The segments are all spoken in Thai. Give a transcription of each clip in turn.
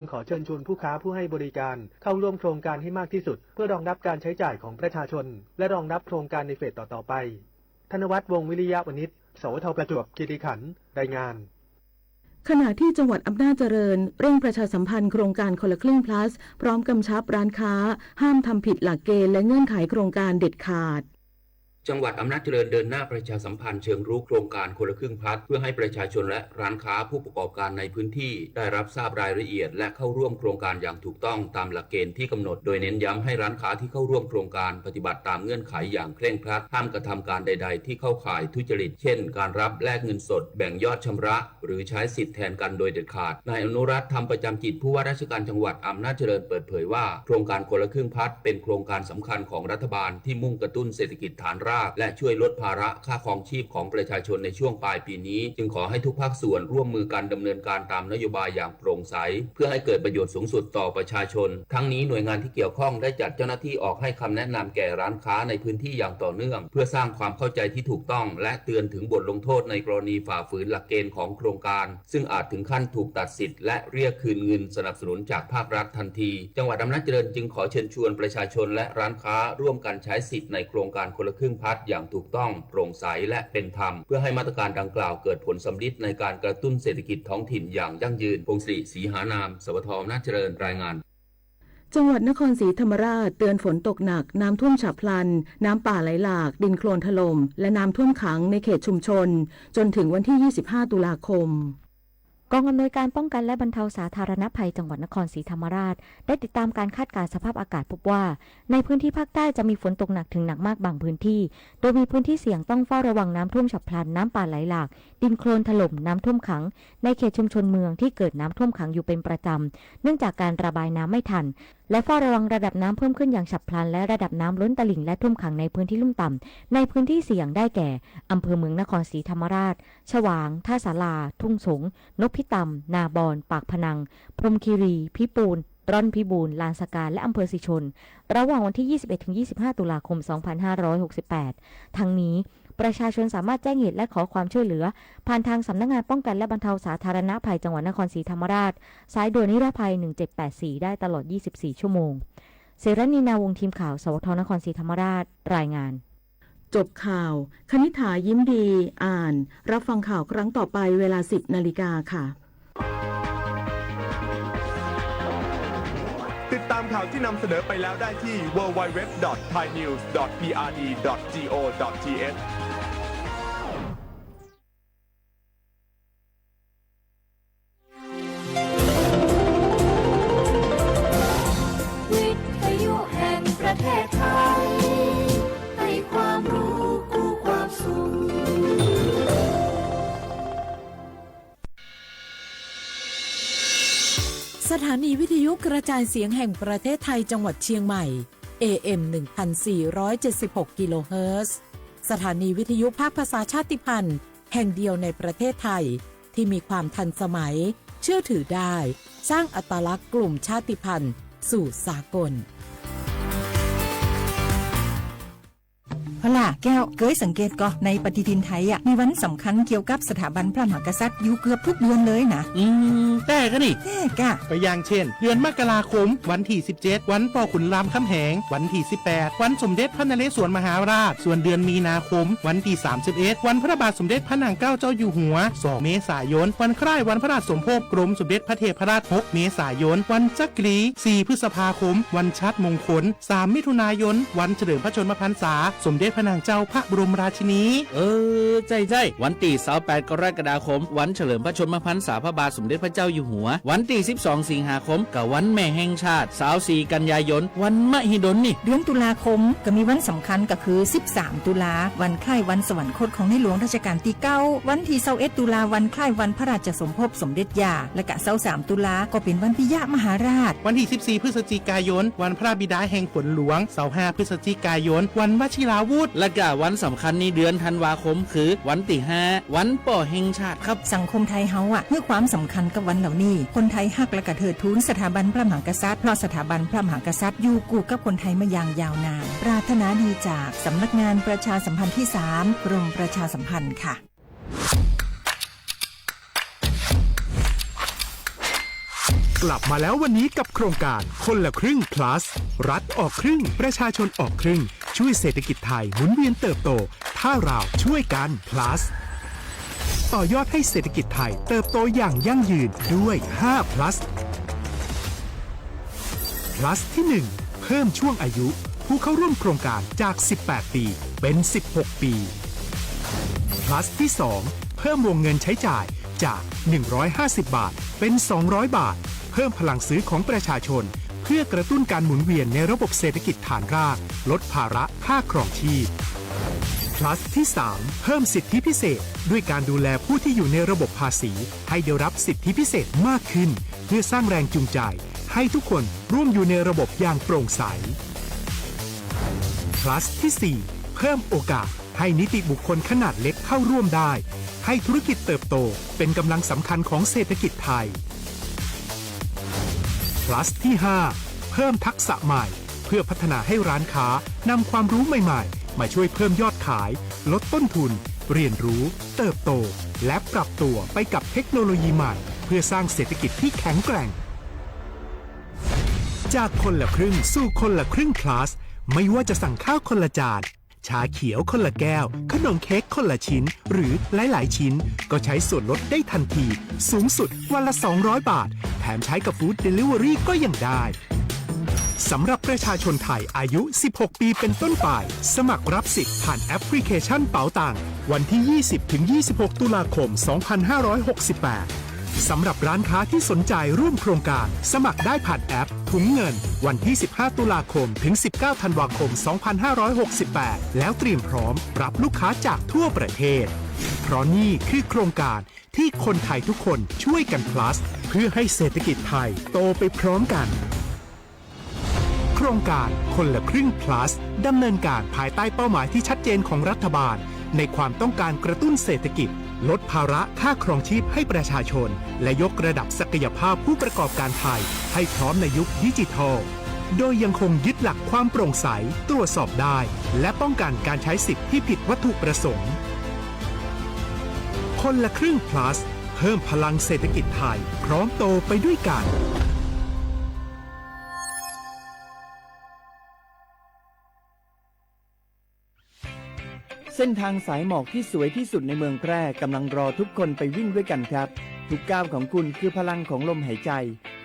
ขอเชิญชวนผู้ค้าผู้ให้บริการเข้าร่วมโครงการให้มากที่สุดเพื่อรองรับการใช้จ่ายของประชาชนและรองรับโครงการในเฟสต่อไปธนวัฒน์ วงศ์วิริยะวณิช สวท.ประจวบคีรีขันธ์รายงานขณะที่จังหวัดอำนาจเจริญเร่งประชาสัมพันธ์โครงการคนละครึ่ง plus พร้อมกำชับร้านค้าห้ามทำผิดหลักเกณฑ์และเงื่อนไขโครงการเด็ดขาดจังหวัดอำนาจเจริญเดินหน้าประชาสัมพันธ์เชิงรุกโครงการคนละครึ่งพลัสเพื่อให้ประชาชนและร้านค้าผู้ประกอบการในพื้นที่ได้รับทราบรายละเอียดและเข้าร่วมโครงการอย่างถูกต้องตามหลักเกณฑ์ที่กำหนดโดยเน้นย้ำให้ร้านค้าที่เข้าร่วมโครงการปฏิบัติตามเงื่อนไขอย่างเคร่งครัดห้ามกระทำการใดๆที่เข้าข่ายทุจริตเช่นการรับแลกเงินสดแบ่งยอดชำระหรือใช้สิทธิ์แทนกันโดยเด็ดขาดนายอนุรัตน์ธรรมประจำจิตผู้ว่าราชการจังหวัดอำนาจเจริญเปิดเผยว่าโครงการคนละครึ่งพลัสเป็นโครงการสำคัญของรัฐบาลที่มุ่งกระตุ้นเศรษฐกิจฐานรากและช่วยลดภาระค่าครองชีพของประชาชนในช่วงปลายปีนี้จึงขอให้ทุกภาคส่วนร่วมมือกันดำเนินการตามนโยบายอย่างโปร่งใสเพื่อให้เกิดประโยชน์สูงสุดต่อประชาชนทั้งนี้หน่วยงานที่เกี่ยวข้องได้จัดเจ้าหน้าที่ออกให้คำแนะนำแก่ร้านค้าในพื้นที่อย่างต่อเนื่องเพื่อสร้างความเข้าใจที่ถูกต้องและเตือนถึงบทลงโทษในกรณีฝ่าฝืนหลักเกณฑ์ของโครงการซึ่งอาจถึงขั้นถูกตัดสิทธิ์และเรียกคืนเงินสนับสนุนจากภาครัฐทันทีจังหวัดอำนาจเจริญจึงขอเชิญชวนประชาชนและร้านค้าร่วมกันใช้สิทธิ์ในโครงการคนละครึ่งพลัสอย่างถูกต้องโปร่งใสและเป็นธรรมเพื่อให้มาตรการดังกล่าวเกิดผลสำฤทธิ์ในการกระตุ้นเศรษฐกิจท้องถิ่นอย่างยั่งยืนพงศรีศรีหานามสวท.อำนาจเจริญรายงานจังหวัดนครศรีธรรมราชเตือนฝนตกหนักน้ำท่วมฉับพลันน้ำป่าไหลหลากดินโคลนถล่มและน้ำท่วมขังในเขตชุมชนจนถึงวันที่ 25 ตุลาคมกองอำนวยการป้องกันและบรรเทาสาธารณภัยจังหวัดนครศรีธรรมราชได้ติดตามการคาดการณ์สภาพอากาศพบว่าในพื้นที่ภาคใต้จะมีฝนตกหนักถึงหนักมากบางพื้นที่โดยมีพื้นที่เสี่ยงต้องเฝ้าระวังน้ำท่วมฉับพลันน้ำป่าไหลหลากดินโคลนถล่มน้ำท่วมขังในเขตชุมชนเมืองที่เกิดน้ำท่วมขังอยู่เป็นประจำเนื่องจากการระบายน้ำไม่ทันและเฝ้าระวังระดับน้ำเพิ่มขึ้นอย่างฉับพลันและระดับน้ำล้นตลิ่งและท่วมขังในพื้นที่ลุ่มต่ำในพื้นที่เสี่ยงได้แก่อำเภอเมืองนครศรีธรรมราชฉวางท่าสาราทุ่งสงนพิตำนาบอนปากพนังพรหมคีรีพิปูนร่อนพิบูลลานสกาและอำเภอสิชนระหว่างวันที่ 21-25 ตุลาคม 2568 ทั้งนี้ประชาชนสามารถแจ้งเหตุและขอความช่วยเหลือผ่านทางสำนักงานป้องกันและบรรเทาสาธารณภัยจังหวัดนครศรีธรรมราชสายด่วนนิรภัย 1784 ได้ตลอด 24 ชั่วโมงเสรณีนาวงศ์ทีมข่าวสวท.นครศรีธรรมราชรายงานจบข่าวคณิษฐายิ้มดีอ่านรับฟังข่าวครั้งต่อไปเวลา 10 นาฬิกาค่ะติดตามข่าวที่นำเสนอไปแล้วได้ที่ www.thainews.prd.go.thวิทยุแห่งประเทศไทยให้ความรู้คู่ความสุขสถานีวิทยุกระจายเสียงแห่งประเทศไทยจังหวัดเชียงใหม่ AM 1476 กิโลเฮิรตซ์สถานีวิทยุภาคภาษาชาติพันธุ์แห่งเดียวในประเทศไทยที่มีความทันสมัยเชื่อถือได้สร้างอัตลักษณ์กลุ่มชาติพันธุ์สู่สากลพล่ะแก้วเคยสังเกตก็ในปฏิทินไทยมีวันสำคัญเกี่ยวกับสถาบันพระมหากษัตริย์อยู่เกือบทุกเดือนเลยนะแต่ก็นี่แต่กะก็อย่างเช่นเดือนมกราคมวันที่17วันป่อขุนรามคำแหงวันที่18วันสมเด็จพระนเรศวรมหาราชส่วนเดือนมีนาคมวันที่31วันพระบาทสมเด็จพระนางเกล้าเจ้าอยู่หัว2เมษายนวันคล้ายวันพระราชสมภพกรมสมเด็จพระเทพราช6เมษายนวันจักรี4พฤษภาคมวันชัดมงคล3มิถุนายนวันเฉลิมพระชนมพรรษาสมเด็จพระนางเจ้าพระบรมราชินีใจวันที่28กรกฎาคมวันเฉลิมพระชนมพรรษาพระบาทสมเด็จพระเจ้าอยู่หัววันที่12สิงหาคมกับวันแม่แห่งชาติ24กันยายนวันมหิดลนี่เดือนตุลาคมก็มีวันสำคัญก็คือ13ตุลาวันคล้ายวันสวรรคตของในหลวงรัชกาลที่9วันที่21ตุลาวันคล้ายวันพระราชสมภพสมเด็จย่าและก็23ตุลาก็เป็นวันปิยมหาราชวันที่14พฤศจิกายนวันพระบิดาแห่งฝนหลวง25พฤศจิกายนวันวชิราวุธและก็วันสำคัญในเดือนธันวาคมคือวันที่5วันป่อแห่งชาติครับสังคมไทยเฮาให้ความสำคัญกับวันเหล่านี้คนไทยฮักและก็เทิดทูนสถาบันพระมหากษัตริย์เพราะสถาบันพระมหากษัตริย์อยู่คู่กับคนไทยมาอย่างยาวนานปรารถนาดีจากสำนักงานประชาสัมพันธ์ที่3กรมประชาสัมพันธ์ค่ะ กลับมาแล้ววันนี้กับโครงการคนละครึ่ง plus รัฐออกครึ่งประชาชนออกครึ่งช่วยเศรษฐกิจไทยหมุนเวียนเติบโตถ้าเราช่วยกัน plus ต่อยอดให้เศรษฐกิจไทยเติบโตอย่างยั่งยืนด้วย5 plus plus ที่ 1 เพิ่มช่วงอายุผู้เข้าร่วมโครงการจาก18 ปีเป็น16 ปี plus ที่ 2 เพิ่มวงเงินใช้จ่ายจาก150 บาทเป็น200 บาทเพิ่มพลังซื้อของประชาชนเพื่อกระตุ้นการหมุนเวียนในระบบเศรษฐกิจฐานรากลดภาระค่าครองชีพ plus ที่ 3 เพิ่มสิทธิพิเศษด้วยการดูแลผู้ที่อยู่ในระบบภาษีให้ได้รับสิทธิพิเศษมากขึ้นเพื่อสร้างแรงจูงใจให้ทุกคนร่วมอยู่ในระบบอย่างโปร่งใส plus ที่ 4 เพิ่มโอกาสให้นิติบุคคลขนาดเล็กเข้าร่วมได้ให้ธุรกิจเติบโตเป็นกำลังสำคัญของเศรษฐกิจไทย plus ที่ 5 เพิ่มทักษะใหม่เพื่อพัฒนาให้ร้านค้านำความรู้ใหม่ๆมาช่วยเพิ่มยอดขายลดต้นทุนเรียนรู้เติบโตและปรับตัวไปกับเทคโนโลยีใหม่เพื่อสร้างเศรษฐกิจที่แข็งแกร่งจากคนละครึ่งสู่คนละครึ่ง plus ไม่ว่าจะสั่งข้าวคนละจานชาเขียวคนละแก้วขนมเค้กคนละชิ้นหรือหลายๆชิ้นก็ใช้ส่วนลดได้ทันทีสูงสุดวันละ200 บาทแถมใช้กับฟู้ดเดลิเวอรี่ก็ยังได้สำหรับประชาชนไทยอายุ 16 ปีเป็นต้นไปสมัครรับสิทธิ์ผ่านแอปพลิเคชันเป๋าตังวันที่ 20-26 ตุลาคม 2568 สำหรับร้านค้าที่สนใจร่วมโครงการสมัครได้ผ่านแอปถุงเงินวันที่ 15 ตุลาคมถึง 19 ธันวาคม 2568 แล้วเตรียมพร้อมรับลูกค้าจากทั่วประเทศเพราะนี่คือโครงการที่คนไทยทุกคนช่วยกัน plus เพื่อให้เศรษฐกิจไทยโตไปพร้อมกันโครงการคนละครึ่ง plus ดำเนินการภายใต้เป้าหมายที่ชัดเจนของรัฐบาลในความต้องการกระตุ้นเศรษฐกิจลดภาระค่าครองชีพให้ประชาชนและยกระดับศักยภาพผู้ประกอบการไทยให้พร้อมในยุคดิจิทัลโดยยังคงยึดหลักความโปร่งใสตรวจสอบได้และป้องกันการใช้สิทธิ์ที่ผิดวัตถุประสงค์คนละครึ่ง plus เพิ่มพลังเศรษฐกิจไทยพร้อมโตไปด้วยกันเส้นทางสายหมอกที่สวยที่สุดในเมืองแพร่กำลังรอทุกคนไปวิ่งด้วยกันครับทุกก้าวของคุณคือพลังของลมหายใจ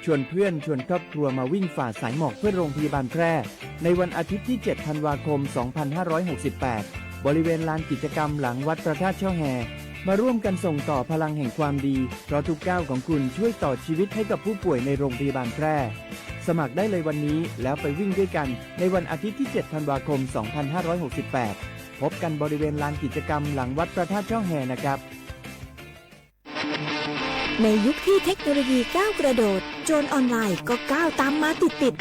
ชวนเพื่อนชวนครอบครัวมาวิ่งฝ่าสายหมอกเพื่อโรงพยาบาลแพร่ในวันอาทิตย์ที่ 7 ธันวาคม 2568 บริเวณลานกิจกรรมหลังวัดพระธาตุช่อแฮมาร่วมกันส่งต่อพลังแห่งความดีเพราะทุกก้าวของคุณช่วยต่อชีวิตให้กับผู้ป่วยในโรงพยาบาลแพร่สมัครได้เลยวันนี้แล้วไปวิ่งด้วยกันในวันอาทิตย์ที่ 7 ธันวาคม 2568พบกันบริเวณลานกิจกรรมหลังวัดพระธาตุช่อแฮนะครับในยุคที่เทคโนโลยีก้าวกระโดดโจรออนไลน์ก็ก้าวตามมาติด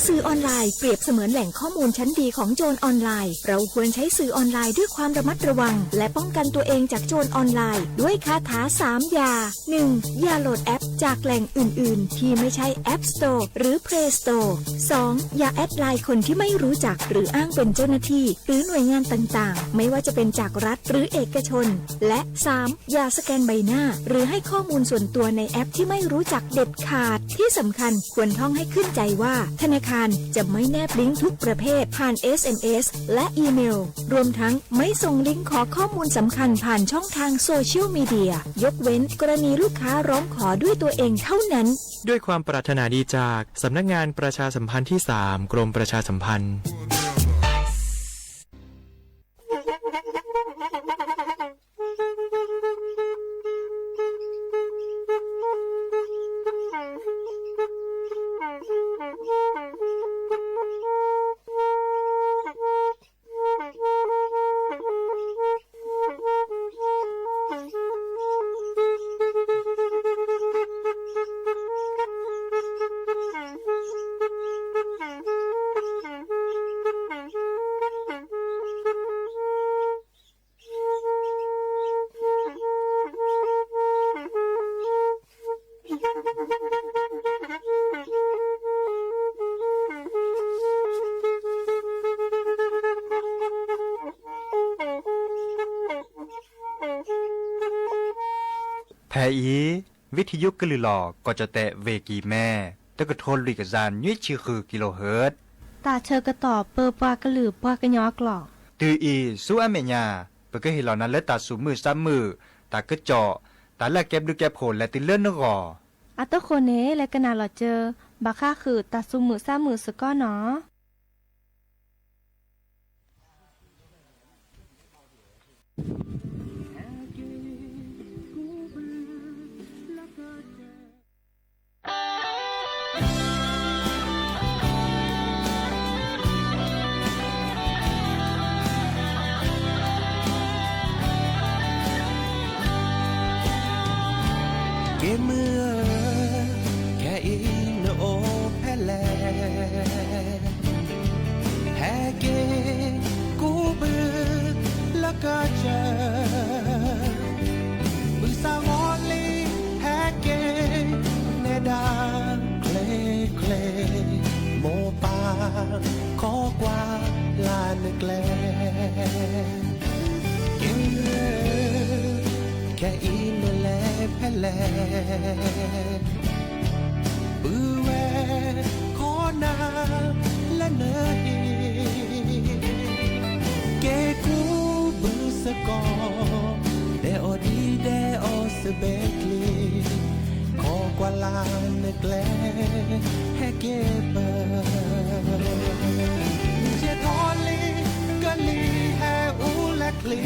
สื่อออนไลน์เปรียบเสมือนแหล่งข้อมูลชั้นดีของโจรออนไลน์เราควรใช้สื่อออนไลน์ด้วยความระมัดระวังและป้องกันตัวเองจากโจรออนไลน์ด้วยคาถา3อย่า 1. อย่าโหลดแอปจากแหล่งอื่นๆที่ไม่ใช่ App Store หรือ Play Store 2. อย่าแอดไลน์คนที่ไม่รู้จักหรืออ้างเป็นเจ้าหน้าที่หรือหน่วยงานต่างๆไม่ว่าจะเป็นจากรัฐหรือเอกชนและ 3. อย่าสแกนใบหน้าหรือให้ข้อมูลส่วนตัวในแอปที่ไม่รู้จักเด็ดขาดที่สำคัญควรท่องให้ขึ้นใจว่าธนาคารจะไม่แนบลิงก์ทุกประเภทผ่าน SMS และอีเมลรวมทั้งไม่ส่งลิงก์ขอข้อมูลสำคัญผ่านช่องทางโซเชียลมีเดียยกเว้นกรณีลูกค้าร้องขอด้วยตัวเองเท่านั้นด้วยความปรารถนาดีจากสำนักงานประชาสัมพันธ์ที่ 3 กรมประชาสัมพันธ์แพอี วิทยุกลือหลอก็จะแตะเวกีแม่ตะกะโทนลิกะซานยุ้ยชื่อคือกิโลเฮิรตซ์ตาเชอกระตอบเปอปากระหลือปากระยอกหลอกตืออีสู้อเมญาเปก็เห็นเหล่านั้นและตาสูมือซ้ำมือตากระเจาะตาละแก็บดูแก็บโผลและติเลื่อนนกออัตโคเนและกะนาหลอเจอบาค่าคือตาซุมือซ้ำมือสก้อเนาะเมื่อแค่อินโอแพลแฮเกกูบือแล้วก็เจอบือสาวอลีแฮเกเนดาเคลเคลโมปาขอกว่าลานแกลเกแค่อินแลแพลปือแวขอนาและเนยเกกูบือสกอเดโอดีเดโอสเบกลีขอกว่าลานแกลแฮเกเบอเจทอลีกะลีแฮอูและคลี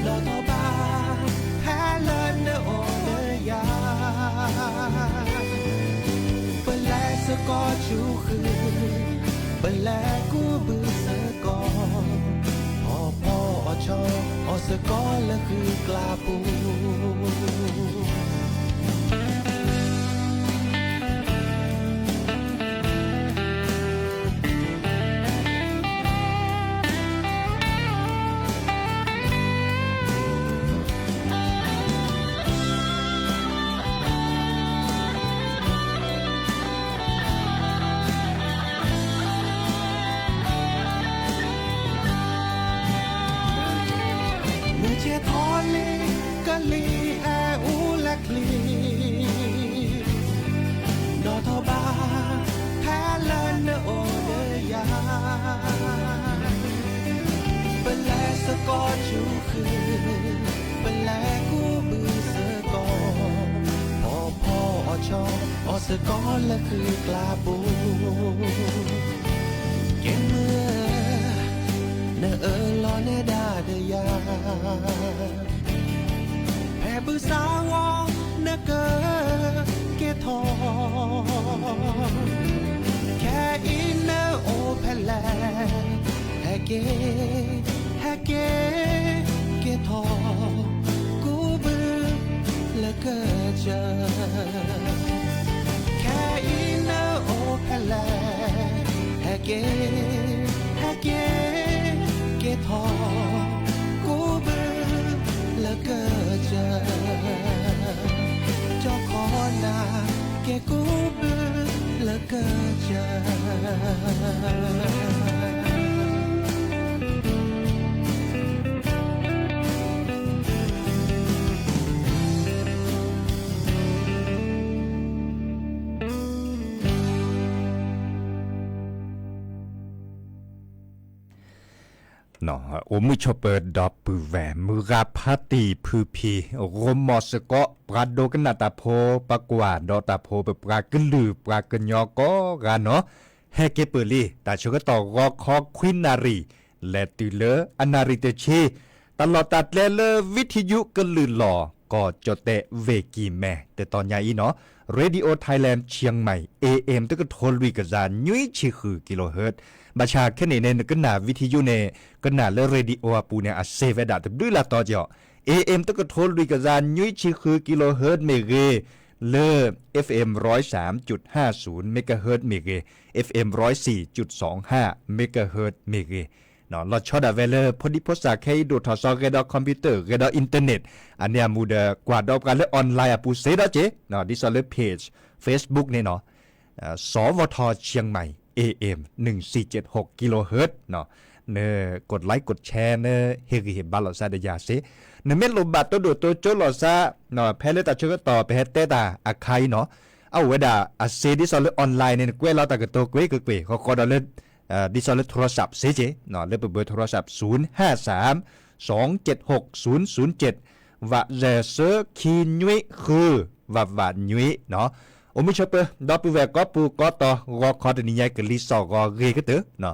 ดอทอบาแฮเลนเนโอเนยาเปแลสกอชูคือเปแลกูบือสกอพ่อชอสกอและคือกลาปูลีแออูและคลีดอทอบาแฮเลนโอเดยาเปแลสกอชูคือเปแลกูบือสกอพ่อชอสกอและคือกลาบูเกมเมื่อเนลอเนดาเดยาบือสาวเนเกเกทอแค่อินเนโอแพลแฮเกเกทอกูบือและเกเจอแค่อินเนโอแพลแฮเกเกทอกูบือและเกเจอเจ้าขอนาแกกูบือและเกเจเนาะโอมือชอเปิดดอกปือแหวมือราพาตีพือพีโรมอสกอปราโดกันนาตาโพปากว่าดอตาโพเปปรากึลือปรากึญอก็กันเนาะแฮเกเปลีตาชกต่อรอคอควินนารีและติเลอนาริเตชีตลอดตัดเลวิทยุกลือหล่อก็จดแต่เวกีแม่แต่ตอนยาอีเนาะเรดิโอไทยแลนด์เชียงใหม่ AM ตะกะโทนลุยกะจานยุ้ยชิคือกิโลเฮิรตซ์บัชาแค่ในก็หนาวิทยุเนก็หนาเลเรดิโอปูเนี่ยเซเวดาตด้วยละต่อเจาะ AM ตะกะโทนลุยกะจานยุ้ยชิคือกิโลเฮิรตซ์เมเกเลFM 103.50เมกะเฮิรตซ์เมเก FM 104.25เมกะเฮิรตซ์เมเกเนาะเราชอดาเวลพอดีพษาแค่ดูทอซอเกดอคอมพิวเตอร์เกดออินเทอร์เน็ตอันเนี้ยมูเดกว่าดอกกันและออนไลน์ปูเซดอเจเนาะดิสเลเพจ Facebook เนี่ยเนาะสวทเชียงใหม่ AM 1476กิโลเฮิรตซ์เนาะ เนกดไลค์กดแชร์เนเฮกเฮบาลอซาเดยาเซเนเมลบัตตัวดูตัวโจลอซาเนาะแพเลตาชื่อต่อไปเฮเตตาอาคายเนาะเอาเวดาอาเซดิซอลออนไลน์เนี่ยกวยเราตากตัวกวยกวยเขาดอลเลดิซอลโทรศัพท์เซเจเนาะเลเบอร์โทรศัพท์053-276-007ว่าเจเซอร์คีนุยคือว่านุยเนาะโอมิชอปเปอร์ดอปูเวก็ปูก็ต่อรอคอดนิยายกลิซอกอเรกเตอเนาะ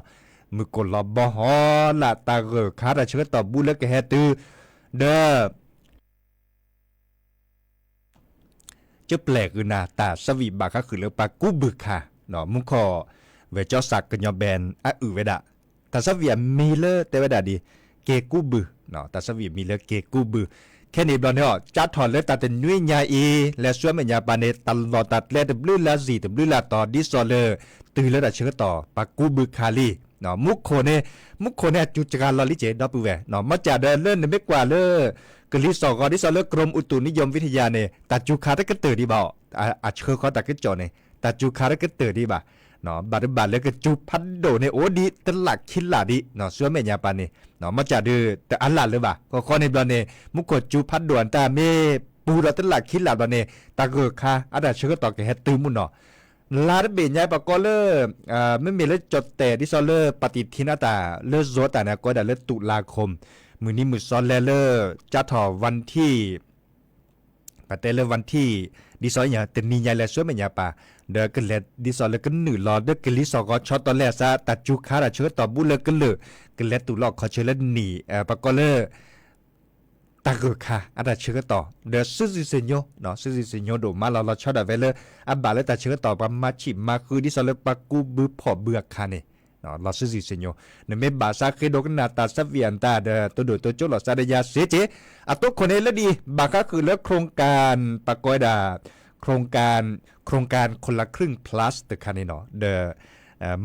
มือกลบฮอละตาเรคาราเชื่อต่อบุเลกเฮตือเดจะแปลกคือนาตาสวีบาคคือเลปากูบึกค่ะเนาะมุขอเวจอสักกันยอแบนอะอือเวดาตาสวีมีเลเตเวดาดีเกกูบึเนาะตาสวีมีเลเกกูบึแค่นี้บลอนเนี่ยจัดถอนเลยตัดเป็นนุ่ยยาอีและช่วยมันยาปานเนตลอดตัดเล่ตบลื้อละสีตบลื้อละต่อดิซอเลอร์ตื่นแล้วเชื่อต่อปากูบึคาลีเนาะมุกโคเนจุจการลอลิเจดอปูเวเนาะมาจากเดินเล่นไม่กว่าเลยกลิซอกอดิซอเลอร์กรมอุตุนิยมวิทยาเนี่ยตัดจุคาได้ก็ตื่นดีบ่อาเชื่อเขาตัดก็จอเนี่ยตัดจุคาได้ก็ตื่นดีบ่เนาะบาดเลยก็จุพัดโดเนี่ยโอ้ดีตลักคิดหลาดีเนาะช่วยมันยาปานเนี่ยเนาะมาจากเดือแต่อันหลาเลยบ่ก็ข้อในบลอนเนี่ยมุกโคจุพัดด่วนแต่เมปูเราตลักคิดหลาบลอนเนี่ยตาเกิดค่ะอาจจะเชื่อต่อแกเฮตื่นมุนเนาะลาดเบียนยายปากก็เลไม่มีเลจดแต่ดิซอเลอร์ปฏิทินตาเลโซตานะก็ได้เลตุลาคมมือนี้มือซอนเลอร์จะถอวันที่ปฏิเลวันที่ดิซออย่างเต็นนิยายและช่วยมันยาปาเด็กกันเลดิซอเลกันหนึ่งรอเด็กกันลิซอก็ช็อตตอนแรกซะตัดจุคาราเชื่อต่อบุเลกันเลยกันเลตุลอกเขาเชื่อเลหนีปากก็เลตาเกิดค่ะอาจจะเชื่อต่อเดี๋ยวซื้อสิเนาะเนาะซื้อสิเนาะดูมาเราชอบแบบเลยอับบาเลยแต่เชื่อต่อประมาชิมาคือที่สารปากูบือพอเบื่อค่ะเนี่ยเนาะเราซื้อสิเนาะในเมบาซาเคโดกันนาตาสับเวียนตาเดตัวดูตัวโจหลอดซาเดียเสเจอะตัวคนนี้แล้วดีบาก็คือเลือกโครงการปากอยดาโครงการคนละครึ่ง plus แต่ค่ะเนี่ยเนาะเด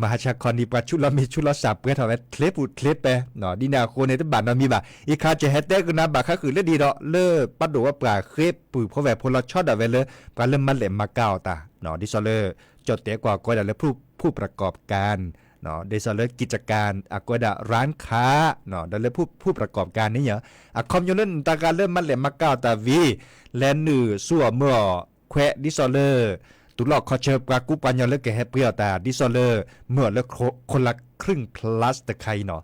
มหาชาคอนีประชุละมีชุละสับเพื่อทำให้เคล็ดไปเนาะดีนาโคในตบ้านเรามีบ่าอีคาจะเฮ็ดได้ก็นะบ่าก็คือเลือดีเนาะเลือปัดดูว่าปลาเคล็ดปุ๋ยเพราะแบบพลชอดเอาไว้เลยปลาเริ่มมันแหลมมาเก่าตาเนาะดิซอเลอร์จดเตะกว่าก็ได้เลยผู้ประกอบการเนาะดิซอเลอร์กิจการอะก็ได้ร้านค้าเนาะได้เลยผู้ประกอบการนี่เหรออะคอมยูเล่นตาการเริ่มมันแหลมมาเก่าตาวีแลนนือสั่วเมื่อแควดิซอเลอร์ตุลอกคอเชอร์ปรากูปัญญาเลิกแกแฮปปี้แต่ดิซอเลอร์เมื่อเลิกคนละครึ่ง plus แต่ใครเนาะ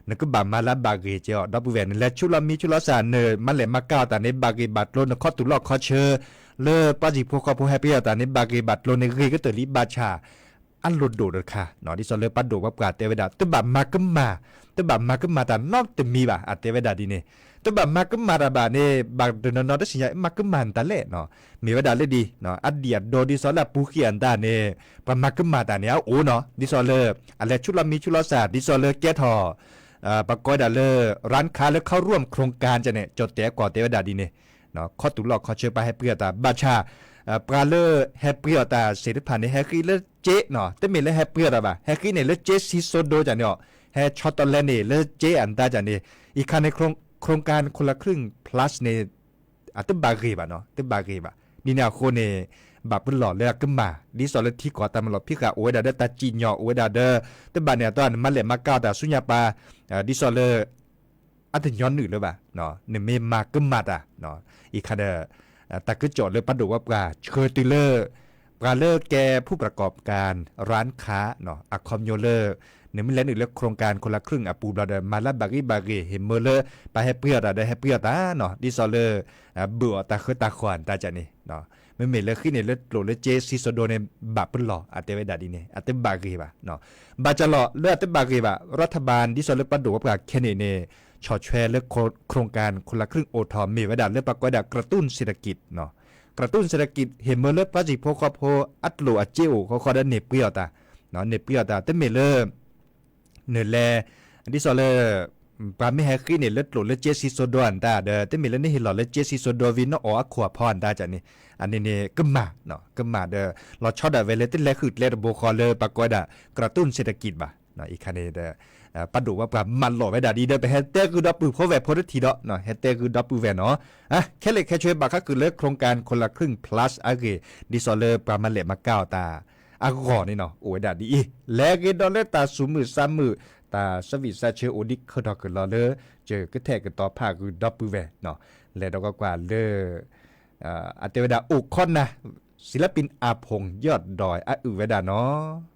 นั่นก็บามาละบาเกเจอดับเบิลแวนและชุลมีชุลสานเนอมันแหลมมาเก้าแต่ในบาเกบัตโลนคอตุลอกคอเชอร์เลอป้าจิพวกเขาพวกแฮปปี้แต่ในบาเกบัตโลในเรก็เตอริบาชาอันโลดโดดค่ะเนาะดิซอเลอร์ปัดโดว่าปราเตเวดาตบามาก็มาแต่นอกแต่มีบ่าอัตเตเวดาดีเนี่ยตบามาก็มาระบาเนี่ยบางเดือนนอได้สิยามาก็มันตะเล่เนาะมีเวดาเลยดีเนาะอัดเดียดโดดิซอลปูเขียนตาเนี่ยปามาก็มาตาเนี่ยโอ้เนาะดิซอเลอร์อะไรชุลมีชุลศาสตร์ดิซอเลอร์แก้ทอปากอยดาเลอร์ร้านค้าแล้วเข้าร่วมโครงการจะเนี่ยจดแต่ก่อเตเวดาดีเนี่ยเนาะข้อตุลอกข้อเชื่อไปให้เพื่อตาบาชาปลาเลอร์แฮปปี้ตาเสด็จผ่านในแฮกกี้เลเจเนาะแต่มีเลแฮปปี้ตาบ่าแฮกกี้เนี่ยเลเจซิโซโดจะเนี่ยแฮช็อตตอนแรกเนี่ยเลเจอันตาจะเนี่ยอีกคันในโครงการคนละครึ่ง plus ในตึบากีบ่ะเนาะตึบากีบ่ะนี่เนี่ยโคเนบับเป็นหลอดเลยก็มาดิสอลที่ก่อตามหลอดพี่กะโอ้ยดาเดตาจีนยอโอ้ยดาเดตึบาเนี่ยตอนมันแหลมมาเก้าแต่สุญญาปาดิสอลอันถึงย้อนหนึ่งเลยบ่ะเนาะเนี่ยเมมาก็มาอ่ะเนาะอีกคันเดแต่ก็จอดเลยปัดดูว่าปลาเชอร์ติเลอร์ปลาเลอร์แกผู้ประกอบการร้านค้าเนาะอะคอมโยเลอร์เนี่ยมันเล่นอีกแล้วโครงการคนละครึ่งปูบลาเดมาลาบากีเฮมเมอร์เลอร์ไปให้เพื่อได้ให้เพื่อตาเนาะดิซอเลอร์เบื่อตาคือตาขวานตาจะนี่เนาะไม่เหม็นเลยขึ้นเนี่ยเลยโหลเลยเจซิโซโดเนี่ยบับเป็นหล่ออาเตเวดาดีเนี่ยอาเตบากีบ่ะเนาะบาจะหล่อเลือดเตบากีบ่ะรัฐบาลดิซอเลอร์ปัดดูว่าปลาแค่เนี่ยชอแชร์เลือกโครงการคนละครึ่งโอทอมมีไว้ดันเลือกปรากฏกระตุ้นเศรษฐกิจเนาะกระตุ้นเศรษฐกิจเห็นเมื่อเลือกปาจิโพคอโพอัตโลอัจเจวเขาได้เนเปียตาเนาะเนเปียตาเตเมเลอร์เนแลดิซอเลอร์ปาไม่แฮกกี้เนี่ยเลือดโหลดเลือดเจซิโซโดอันตาเดเตเมเลนี่เห็นหล่อเลือดเจซิโซโดวินอขวบพอนตาจันนี่อันนี้เนี่ยก็มาเนาะก็มาเดเราชอบได้เวลาที่แรกคือเลดโบคอเลอร์ปรากฏกระตุ้นเศรษฐกิจบ่ะเนาะอีกคันนี้เดปัดดูว่าปลามันหล่อไว้ดาดีเดินไปเฮเตอร์คือดับปืนเพราะแบบพอทีเนาะเนาะเฮเตอร์คือดับปืนแวนเนาะแค่เล็กแค่ช่วยบักก็คือเลิกโครงการคนละครึ่ง plus ดิซอเลอร์ปลามันเละมาเก้าตาก่อนี่เนาะโอ้ยดาดีแล้วก็ดอลเลตาสูมือซ้ำมือ ตาสวิซาเชโอดิกเขาดอกกันรอเลอเจอก็แทกกันต่อภาคคือดับเบิลแวเนาะและดอกกว่าเลออาเตวดาอุคอนนะศิลปินอาพงยอดดอยอะอือเวดาเนาะ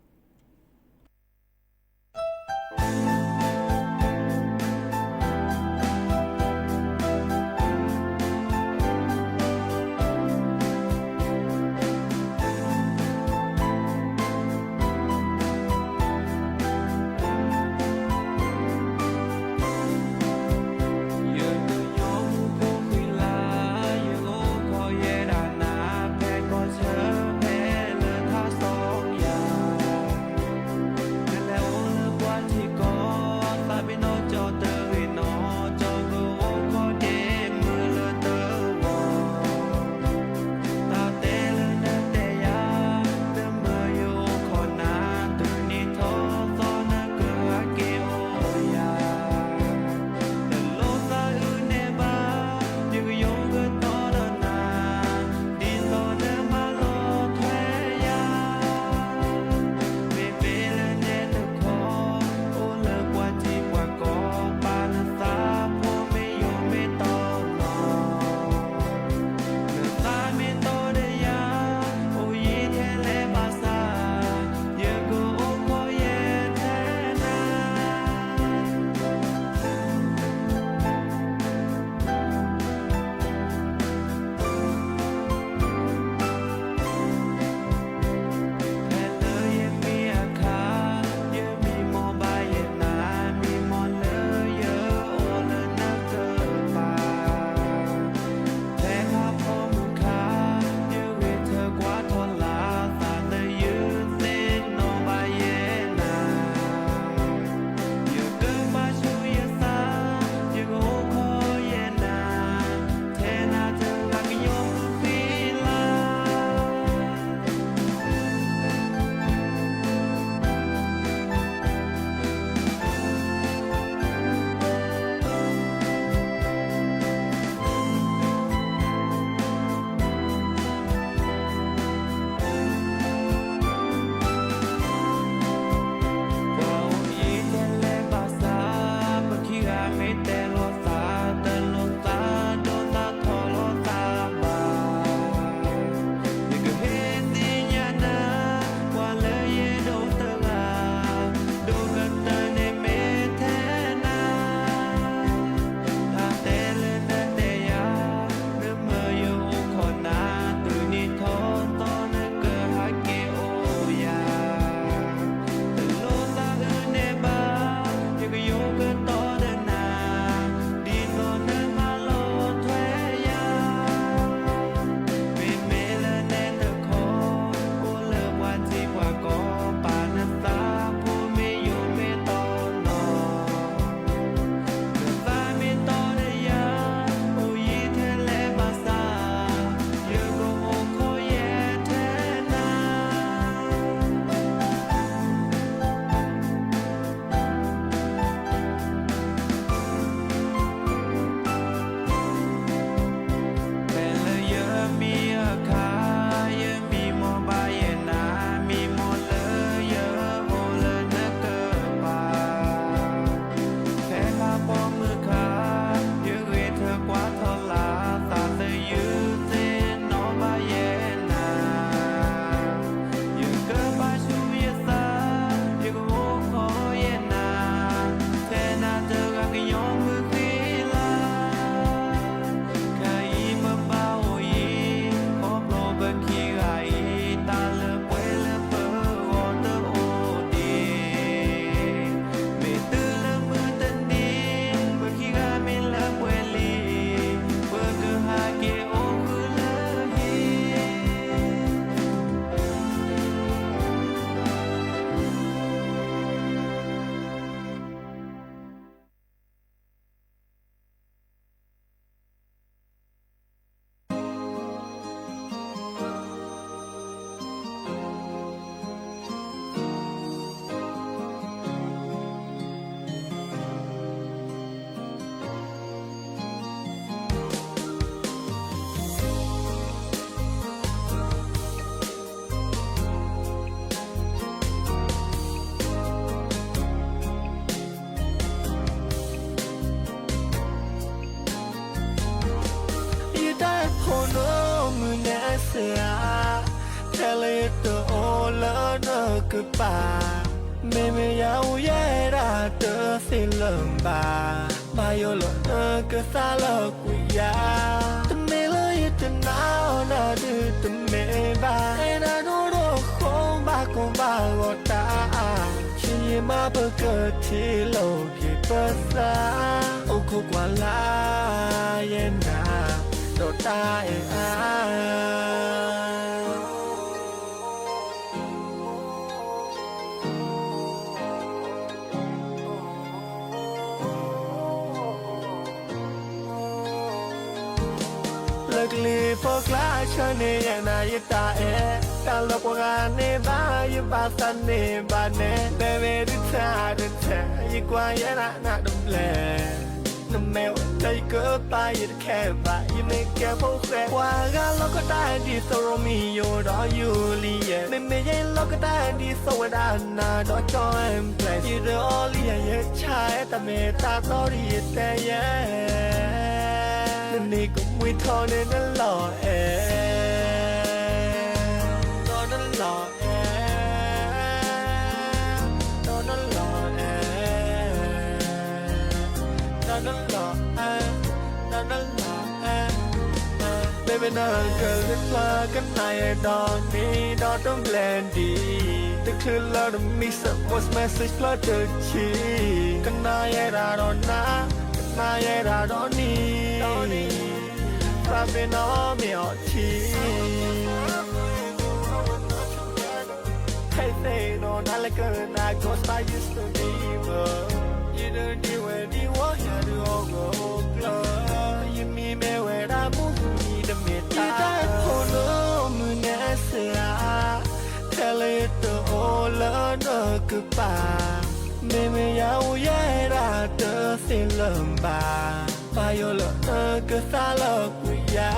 เลยตัวโอละนกป่าไม่ไม่ยาวแย่ราเตอสิลมบามาโยละนกสาลกุยาตเมเลยตนาวนาดื้อตเมบาไอ้นาโดโรคงบาคงบากตาชิมาเบเกิดที่โลกิเปสาโอคุกวาลาเยนาโดตาเออาลีพวกลาชนเนยนายตาเอตาลบกานเนบายบาสันเนบาเนเบเบดิชาดิชายิ่งกว่าเยนะนาดมเลน้ำแมวใจเกิดไปยิ่งแค่บ่ายยิ่งไม่แก่พวกแก่ว่ากันเราก็ได้ดีโซโรมิโยดอยูลีเย่ไม่ใช่เราก็ได้ดีโซวดานาดอจอเอ็มเพลย์ที่เรอลีเย่ชายแต่เมตาตอรีแต่เย่นี่ก็ไม่ทอเนี่ยนั่นหล่อตอนนั้นหล่อตอนนั้นหล่อตอนนั้นหล่อตอนนั้นหล่อไม่เป็นอะไรเกิดพลากันในดอนนี้ดอนต้องแลนดีแต่คือเราต้องมีสัก voice message เพราะเธอชี้กันนายราดอนนะมาเยราดอนี่ฟาเฟนอเมียทีให้เซโนนาเลกันนาโกสไตยูสตูดิโอยูดูดีเวดีวะยาดูโอโกกลยูมีเมเวรามุมีเดเมตาโฮโลมุเนเซียเทเลโตโอลานกปาไม่ไม่ยาวแย่ราเตอสิลมบามาโยละก็สาลกุยา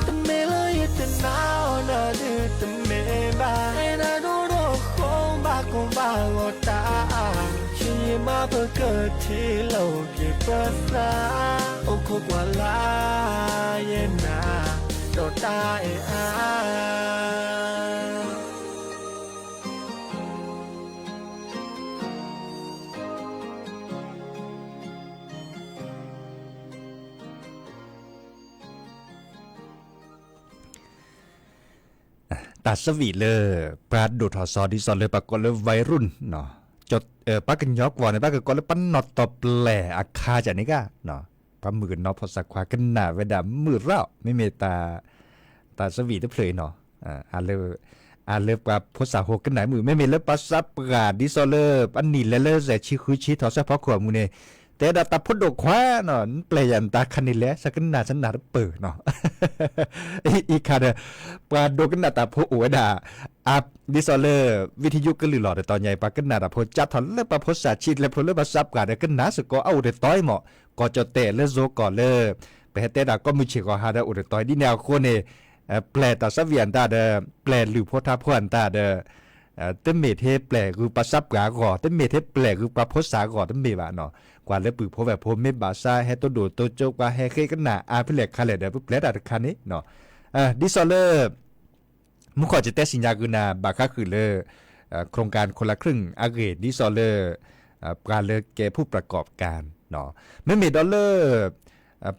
ตเมเลยตนาวนาดื้อตเมบาไอ้นาโดโรคงบาคงบากตาชิมาเพื่อเกิดที่โลกิเปสาโอคุกวาลาเยนาโดตาเออาตัดสวีเลยปราดดูทอซอดิซอนเลยปากกเลยวัยรุ่นเนาะจดปากกันยอกวอนในปากกันก็เลยปั้นนอตตบแหล่อาคาจากนี้ก็เนาะปามือนอพอสักควากันหนาเวดามือเราไม่เมตาสวีทุเพลเนาะอ่านเลยปาภาษาโฮกันไหนมือไม่เมเลยปาซับปราดดิซอนเลยอันนี้เลยแต่ชิคุชิทอซะเพราะขวามือเนี่ยแต่ดาตาพุดดคว้าเนาะเปลี่ยนตาคันนี่แหละสักนาฉันนาเปิดเนาะอีกค่ะเด้อปลาโดกันนาตาพุอวดาอับดิซอเลอร์วิทยุก็ลือหลอดตอนใหญ่ปลากันนาตาพุจัดถอนเลปลาพุสาชิดและพลเลปลาซับกาเด้อกันนาสก็เอาเดต้อยเหมาะก็จะเตะเลโซก่อนเลยไปเตะดาก็มือเชกอฮาเด้ออุดต้อยดิแนวโคเนแปลตาซะเวียนตาเด้อแปลหรือโพธาพวนตาเด้อเต็มเมเทแปลคือปลาซับกาก่อเต็มเมเทแปลคือปลาพุสาก่อเต็มเมบะเนาะกว่าแล้วปือพอแบบพเมบาซาให้ตัวโดดตัวโจกว่าให้เคกันหนาอาเปเล็กคาเลเดปุ๊บแล้วดัดคันนี้เนาะดิซอลเลอร์มุขอจะเตสิญญากุนาบาคาคือเลอโครงการคนละครึ่งอาเกตดิซอลเลอร์ปลาเลอแกผู้ประกอบการเนาะไม่มีดอลเลอร์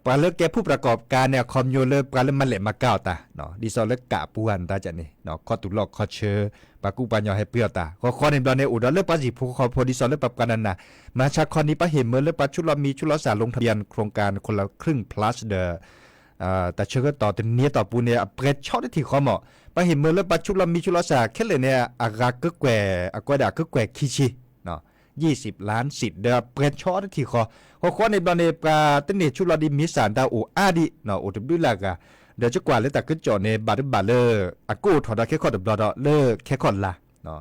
ปลาเลอแกผู้ประกอบการเนี่ยคอมโยเลอปลาเลอมันเละมาเก้าตาเนาะดิซอลเลอร์กะปวนตาจันนี่เนาะข้อตุลอกข้อเชอปากูปัญญาให้เปรี้ยวตาข้อในดอนในอุดรเลือกปาจิผู้คอโพดิซอนเลือกปรับกันนะมาชาคอนนี้ปะเห็นเมื่อเลือกปาชุลมีชุลสารลงทะเบียนโครงการคนละครึ่ง plus เดอแต่เชื่อก็ต่อแต่เนี้ยต่อปูเนี่ยเปรตชอบได้ที่ข้อเหมาะปะเห็นเมื่อเลือกปาชุลมีชุลสารแค่เลยเนี่ยอากาศก็แกว่อากาศก็แกว่คิชิเนาะ20 ล้านสิทธิ์เดอเปรตชอบได้ที่ข้อในดอนในปลาตั้งเนี่ยชุลดีมิสารดาวอูอาดิเนาะอุดมด้วยละกะเดี๋ยวจะกว่าเลยแต่ก็จอในบาร์เลอร์อากูถอดแค่ข้อดับดอเลิกแค่ข้อละเนาะ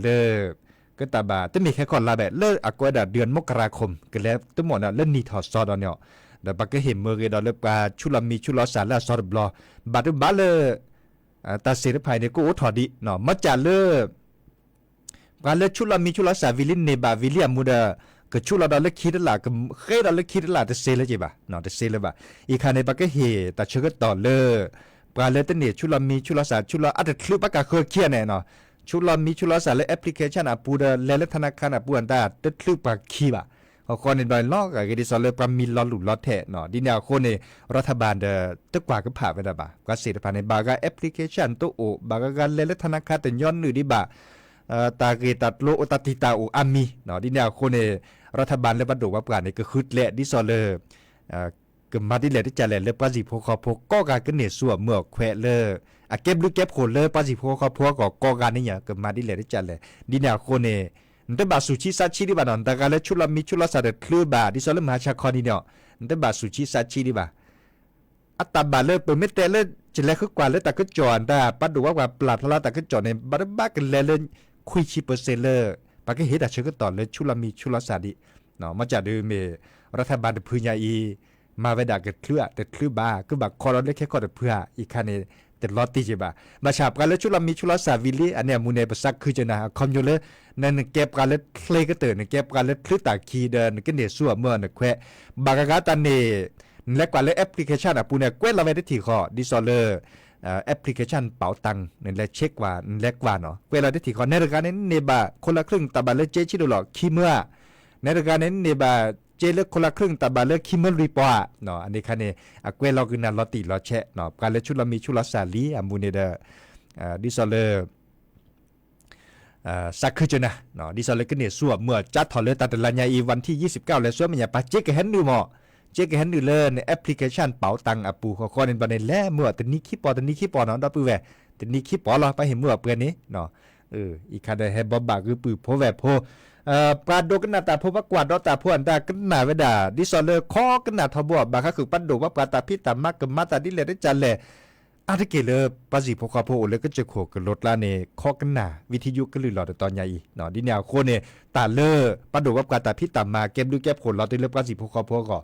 เลิกก็ตาบาต้องมีแค่ข้อละแบบเลิกอากูดเดือนมกราคมก็แล้วทั้งหมดน่ะเล่นนีถอดซอดเนี่ยเดี๋ยวปากก็เห็นเมื่อกี้ดอเลิกปลาชุลมีชุลสารและซอดบลอบาร์เลอร์ตาเสรีภายในกูถอดดิเนาะมาจากเลิกปลาเลิกชุลมีชุลสารวิลินเนบาวิลิอามูดาก็ชุลดอลเล็กคิดละก็เคยดอลเล็กคิดละแต่เซลเลยจีบะเนาะแต่เซลเลยบะอีกครั้งในปากก็เฮแต่เชื่อก็ต่อเลยป ปลาเลตเนชุลมีชุลสาชุลอัดคลิปปากกาเคยเขียนแน่เนาะชุลมีชุลสาและแอปพลิเคชันอ่ะปูเดเลธนาคารอ่ะปูอันตาตึดคลิปปากคีบะเขาคนในดอยลอกก็ดิซอเลปรามีลอหลุดลอแทเนาะดิแนวคนในรัฐบาลตึกกว่าก็ผ่าไปได้บ่ก็เสร็จผ่านในบากาแอปพลิเคชันตัวโอบากาเลธนาคารแต่ย้อนหรือดิบ่ตาเกตัดโลตัติตาโออามีเนาะดิแนวคนในรัฐบาลและบัดดว่าปราเนี่ยก็คือแหละดิซอเลก็มาดิแลที่จะแลเลปาสิโพคอโพก็การกันเนี่ยสัวเมื่อแควเลอะเก็บลูกเก็บโคนเลยปาสิโพคอโพก็การนี่เนี่ยก็มาดิแลที่จะแลดิแนวคนเนี่ยนตบาสุชิสัชิดิบานอนตะกาเลชุลมีชุลสาเดคลือบาดิซอลมหาชาคอนี่เนาะนตบาสุชิสัชิดิบาอัตตาบาเลเปเมเตเลจะแลคือกว่าเลตะก็จอนตาปัดดูว่าปลาทลาตะก็จอนในบาร์บ้ากันเลคุยชิเปอร์เซเลปากก็เฮ็ดอะเชก็ต่อเลยชุลมีชุลสาดิเนาะมาจากเดิมรัฐบาลพื้นใหญ่มาเวดาเกิดเคลื่อแต่เคลื่อบาคือบักคอร์เล็กแค่คอร์เพื่ออีกคันนี้แต่ลอตติจิบามาฉาบกันแล้วชุลมีชุลสาวิลีอันเนี้ยมูเนปสักคือจะนะคอมโยเลนั่นเก็บกันแล้วเคลก็เตือนเก็บกันแล้วคลื่อตาคีเดินก็เนี่ยสั่วเมื่อเนี่ยแควบากากาตันเนี่ยและกว่าแล้วแอปพลิเคชันอ่ะปูเนี่ยแควเราไม่ได้ถี่คอดิซอเลอร์แอปพลิเคชันเป๋าตังเนี่ยและเช็คว่าเล็กกว่าเนาะแควเราได้ถี่คอในรายการนี้เนบาคนละครึ่งตาบาเลเจชิโดหลอกขี้เมื่อในรายการนี้เนบาเจเลือกคนละครึ่งตาบาเลือกคิมเมอร์รีปอร์เนาะอันนี้คันนี้อะเกวลอกินลอติลอแชะเนาะการเลือกชุลมีชุลสาลีอะมูเนเดดิซอเลสักคือจนะเนาะดิซอเลก็เนี่ยสัวเมื่อจัดถอดเลยตัดลัญญาอีวันที่29แล้วสัวมันอย่าปะเจ๊กเห็นดูหมอเจ๊กเห็นดูเลยในแอปพลิเคชันเป๋าตังอะปูขอในบันในแล่เมื่อแต่นี้คิปอแต่นี้คิปอเนาะดอปือแวแต่นี้คิปอเราไปเห็นเมื่อเปื้อนนี้เนาะอีกคันได้ให้บอบบาคือปือโพแวโพปลาโดกันนาตาพบกวาดดอตาพวนตากันนาเวดาดิซอเลอร์คอกันนาทบวบาคะคือปัดโดว่าปลาตาพิตามากกับมาตาดิเลได้จันแลอาทิเกเลปาสิพคอโพเลยก็จะโขกรถลาเนคอกันนาวิทยุก็ลือหลอดตอนใหญ่เนาะดิแนวโคเนตาเลอปัดโดว่าปลาตาพิตามาเก็บดูแก็บผลหลอดเลปาสิพคอโพก็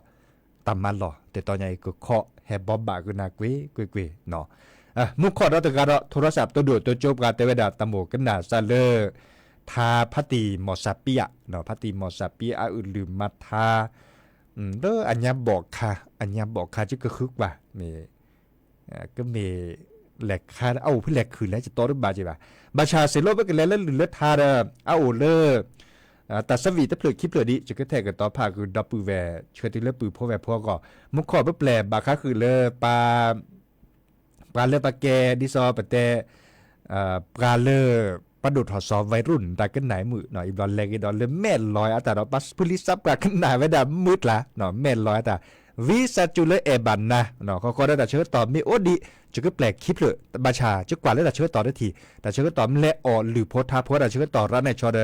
ตามมาหลอแต่ตอนใหญ่ก็เคาะแฮบบบาก็นาเกวเนาะมุขขอดอตกาดโทรศัพท์ตัวดูตัวโจบกาเตเวดาตะโมกันนาซาเลอทาพัติมอซาปิยะเนาะพัติมอซาปิอาอึลืมมาทาอัญญาบอกค่ะจะก็คึกว่ามีก็มีแหลกคาเอาเพื่อแหลกคืนแล้วจะโตหรือบาจิบะบาชาเซโลไปกันแล้วหรือเลือดทาเอาเลแต่สวีตะเปลือกคิดเปลือกดิจะก็แทกกันต่อผ่าคือดับปือแวเชื่อที่เลือดปือพ่อแวพ่อก็มุขขอแปลบาค่ะคือเลือปลาเลือปลาแกดิซอปะแต่ปลาเลือประดุดหอสอบวัยรุ่นแต่กันไหนมือหน่อยดอนแรงดอนเลยแม่ลอยแต่เราปัสพุลิซับกันไหนไว้ดามืดละหน่อยแม่ลอยแต่วิซาจูเลเอบันนะหน่อยเขาได้แต่เชื่อต่อมีโอดีจะก็แปลกคลิปเลยบาชาจะกว่าแล้วแต่เชื่อต่อได้ทีแต่เชื่อต่อมันเละอ่อนหรือโพธาโพธแต่เชื่อต่อร้านในชอเด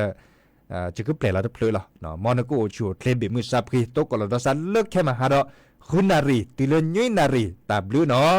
จะก็แปลกแล้วจะเพลิดหรอหน่อยมอนาโกชัวเคลบิมือซับคีโตกอลดอสันเลิกแค่มาหาเราคุณนารีติเลนยุยนารีตาบลูเนาะ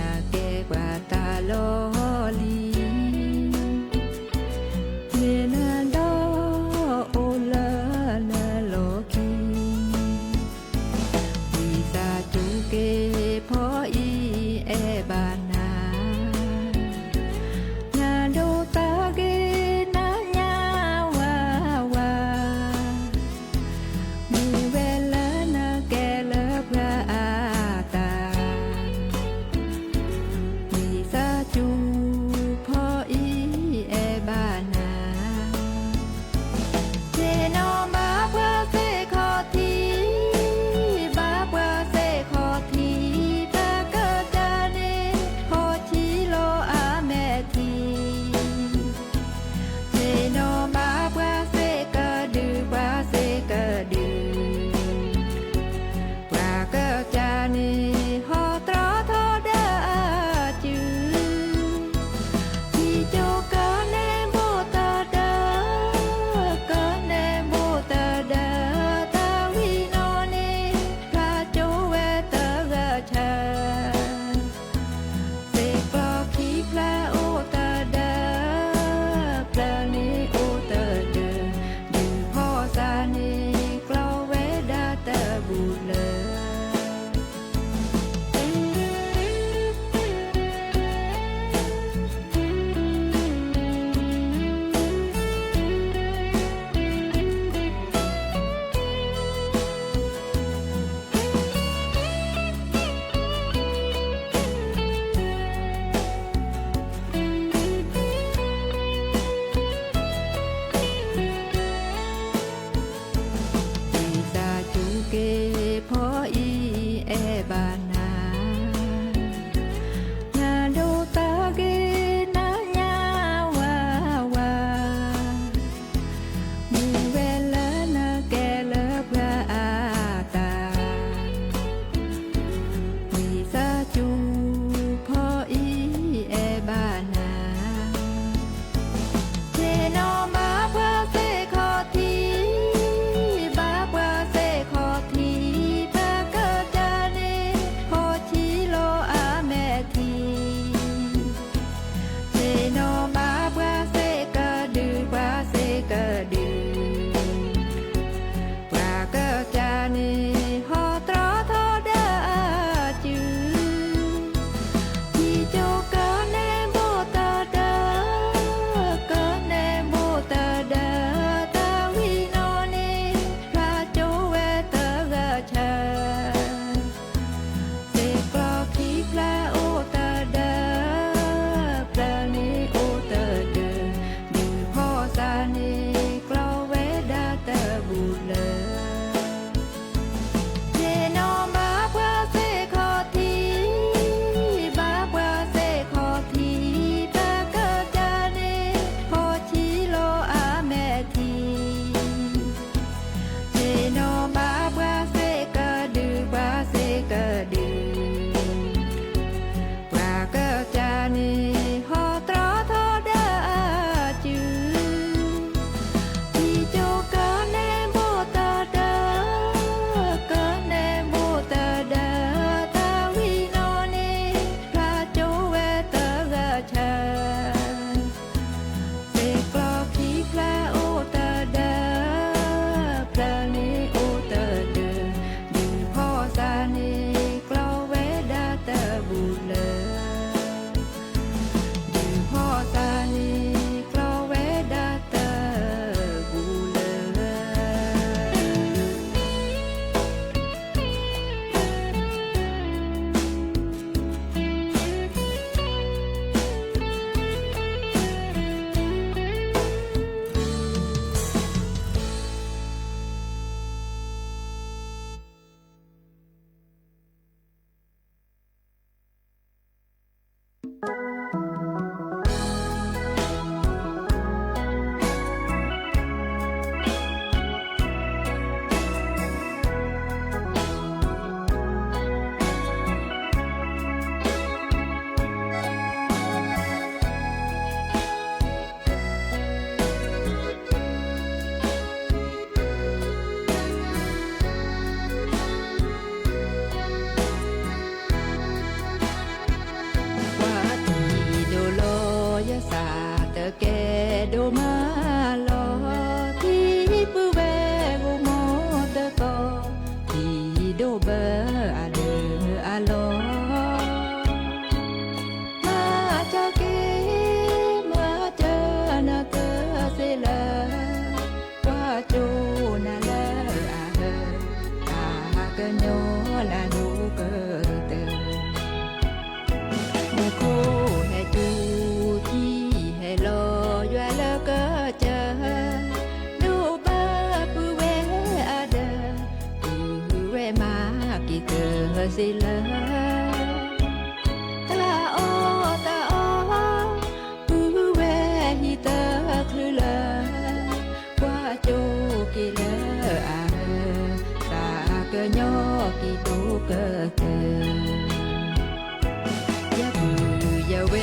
น โดมาลอที่ปื้อแวกูโมตะกอที่โดเบออาเลอาลอมาจากเกมาเจอนาเกเสลว่าโจนาเลอาเฮอาเกโยลาดูเกเตมูโคเฮจูที่เฮโลยัวเลเกเจดูบาปูเวอาเดปูเวมากิเกสิเลตลาโอตาโอปูเวฮิเตคลือเลว่าโจกิเลอาตาเกโยกิตูเกเตยาปูยาเว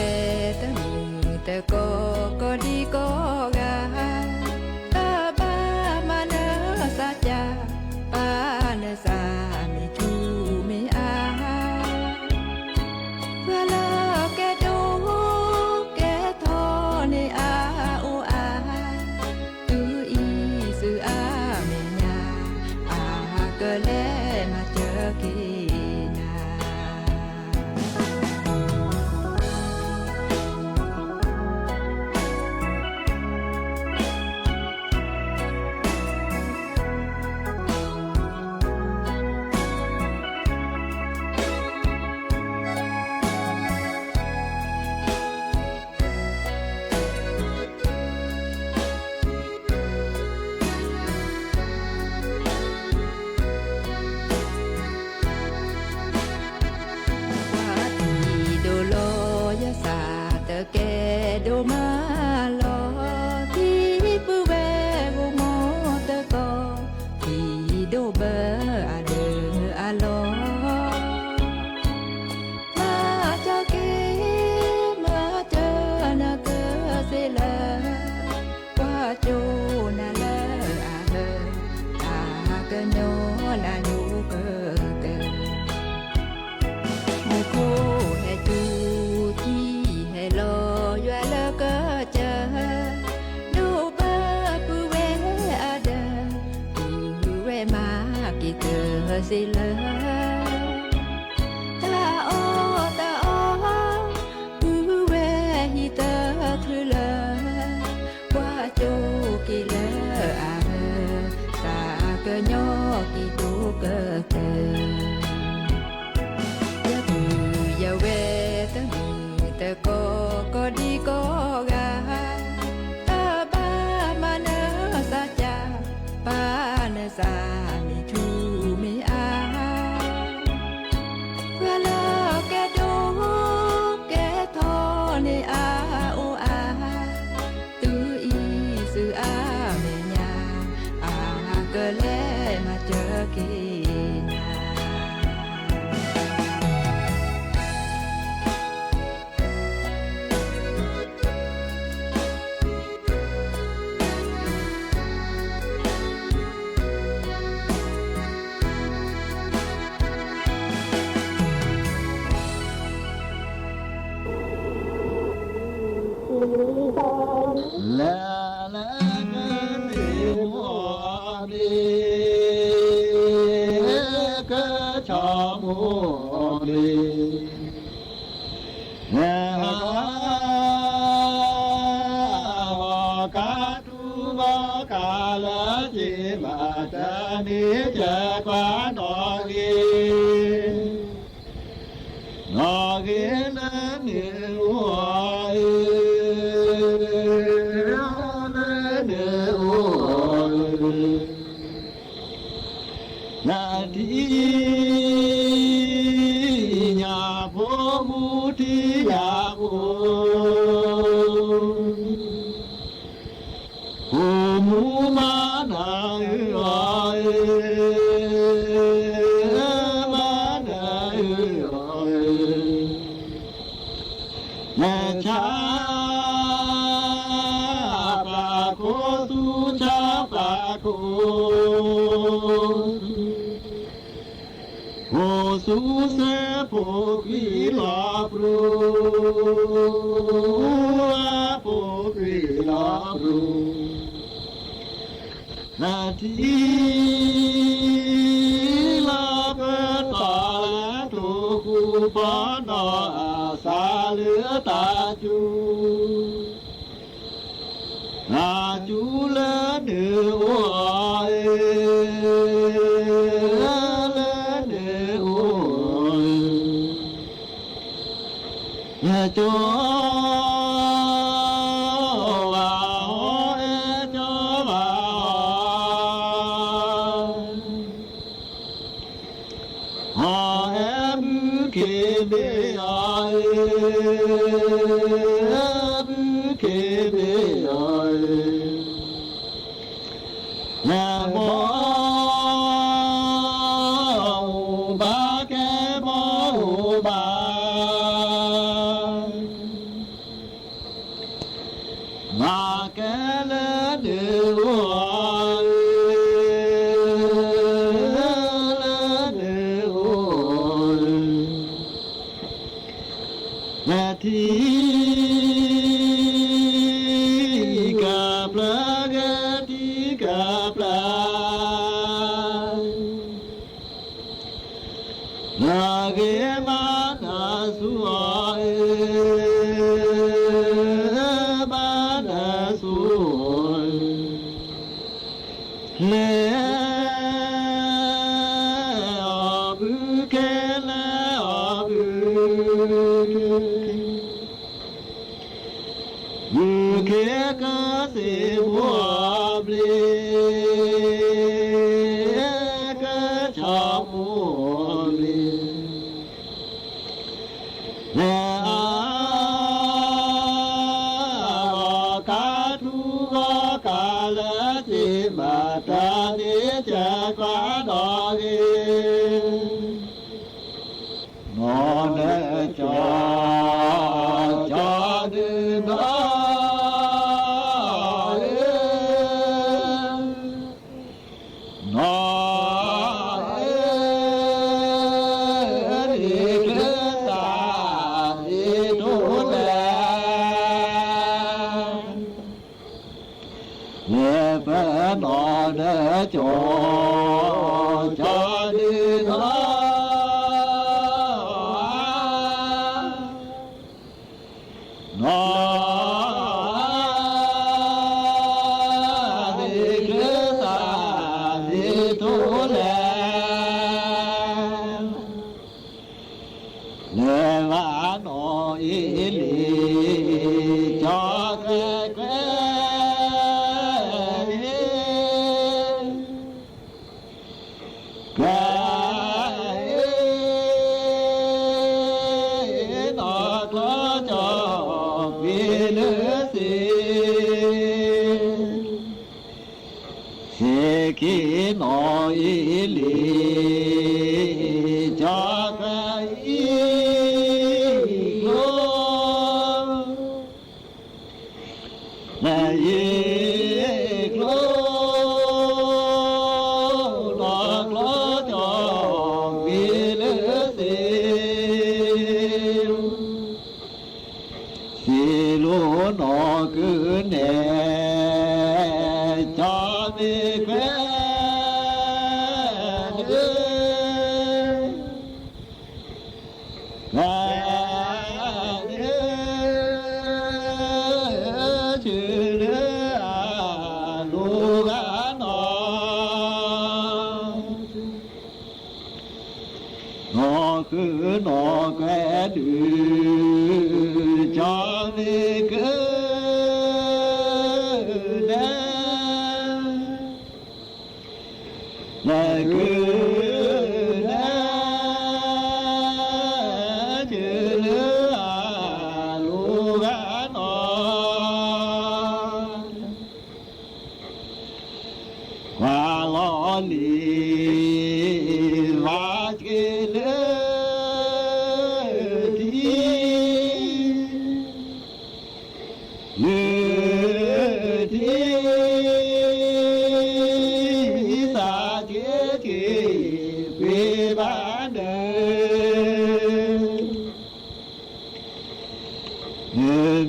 ตะมือตะโกก็ดีก็กาตาบามาเนสัจจาปาเนสามิจูมิอาเพื่อลาแกดูแกทอในอาโออาตืออีสืออาเมญาอาเกเลมาเจอกีนาแกโดมาลอที่ปื้อแวกูโมตะกอที่โดเบออาเดอาลอมาจากเกมาเจอนาเกเสลว่าโจนาเลอาเฮอาเกโยลาดูเกเตมูโคเฮจูที่โลยัวเลเกเจดูบาปูเวอาเดปูเวมากิเตสิเลตลาโอตาโอปูเวฮิเตคลือเลว่าโจกิเลอาเฮตาเกโยกิตูเกเตยาปูยาเวตะมือตะโกก็ดีก็กาตาบามาเนสัจจาปาเนสามิจูมิอาเวลาแกดูแกทอในอาโออาตืออีสืออาเมญาอาเกเลมาเจอกีนานาทีญาโพมุทิยาโอมูมานามานาแม่ชาปาโคตุชาปาโคโอสุเสโพกิลาปรูอาโพ ผู้ที่รับรู้นาทีลาเป็นตาและถูกคู่ปอนอาสาเหลือตาจูอาจูและเดือวายและเดือวายจอ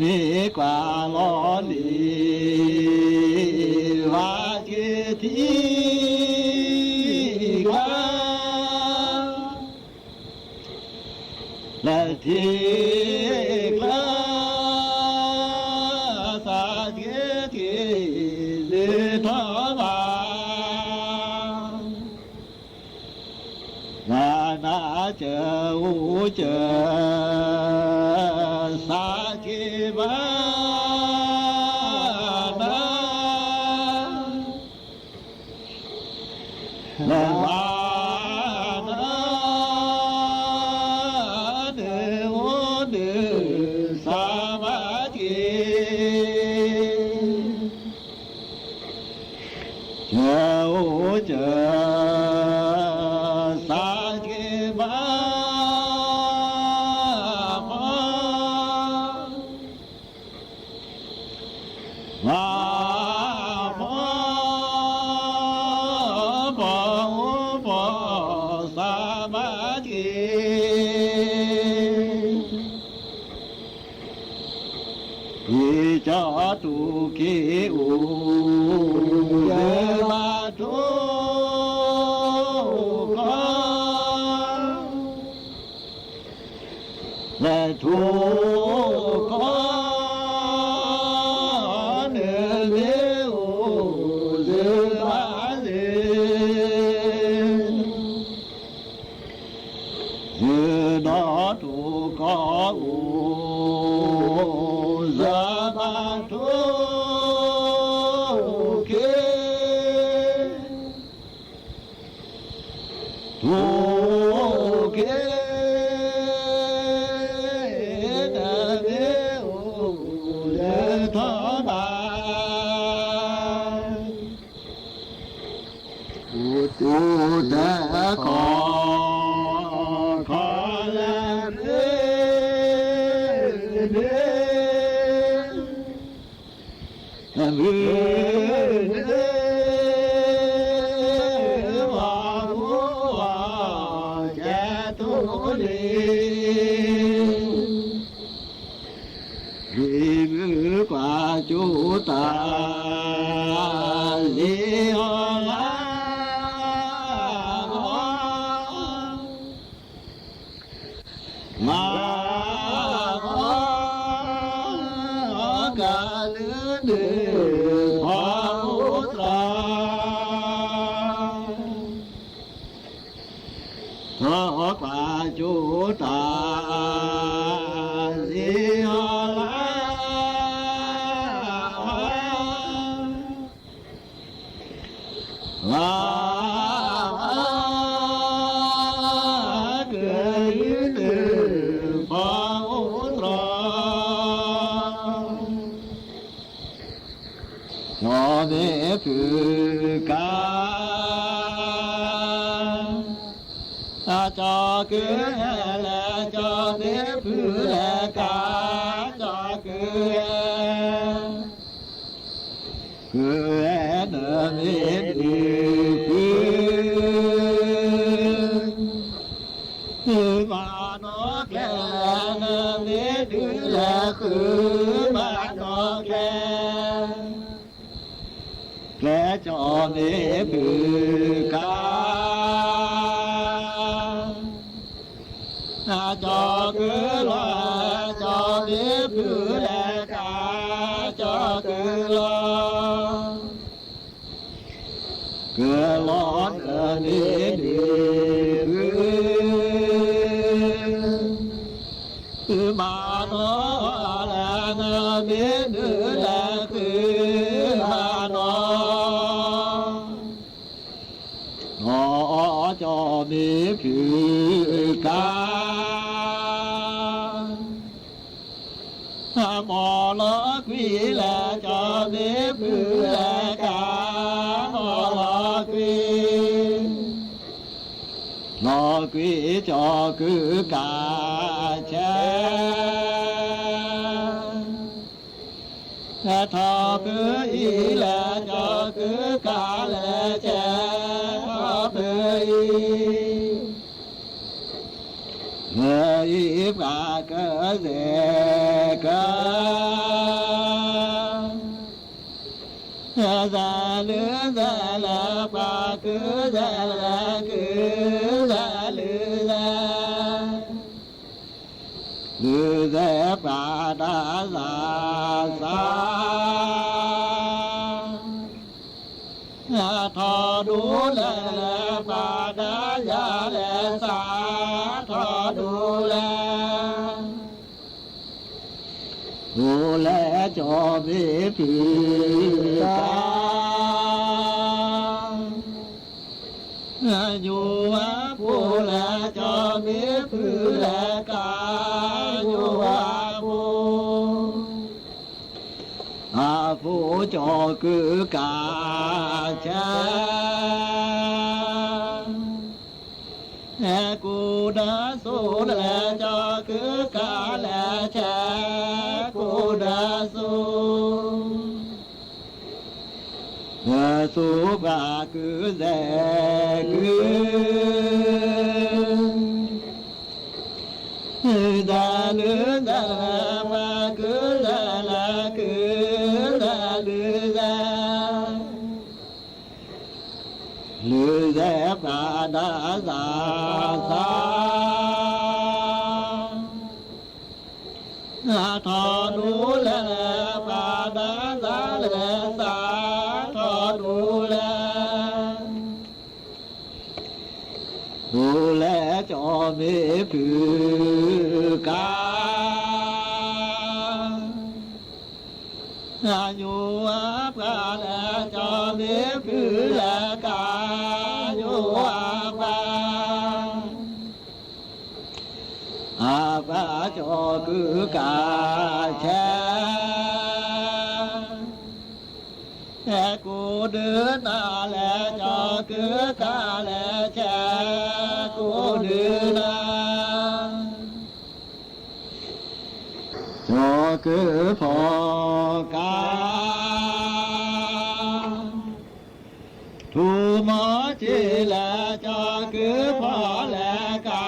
มีกว่าล้อ ว่าเกทีกาและทีกาสาเกทีเลทวานานาเจอหูเจอสาเกบาและวานาเดโอเดสามาธิเจ้าเจอสาเกบามาจาตุกิอุเยมาตุกะและทุกะเนเลโอเซบาเลเยนาตุกะอุซามาตุเกตุเกนะเนโอเลทบาอุตุตะขอละเนมือว่าหัวแก่ตุลีดีมือกว่าจุตาลีอลามาเดือพาอุตราทอกว่าจุตาสิฮลาลาเกิดเดือพาอุตราโนเนคือกาจอคือและจอเนพือและกาจอคือเนมิดีคือมาโนแกเนมิดีและคือมาโนแกและจอเนพือกาจอคือลาจอเนพือและกาจอคือลาคือร้อนเนดีคือมาโนและเนมิดีและคือมาโนจอมีคือกาหมอลอกวีและจอมีคือและกาหมอลอกวีลอกวีจอคือกาแชและทอคืออีและจอคือกาและแชเมื่ออีปาเกเสก ซาลือซาลาปาคือซาลาคือซาลือซาลือซาปาดาซาซาทอดูแลปาดายาแลสาทอดูแลจอบีผีกาอยู่ว่าผู้แลจอบีผือแลกาอยู่ว่าผู้จอคือกาชากูดาสูแลจอคือกาแลชากูดาสูสูกาคือแซคือดาลือดามาคือดาลาคือดาลือดาลือแซปาดาซาซาทอดูแลปาดาซาแลสาทอดูแลจอมีผือกาอยู่อาปาแลจอมีผือแลกาอยู่อาปาจอคือกาแชกูเดินนาแลจอคือกาแลแชกูเดินนาจอคือพอกาทูหมอจีแลจอคือพอแลกา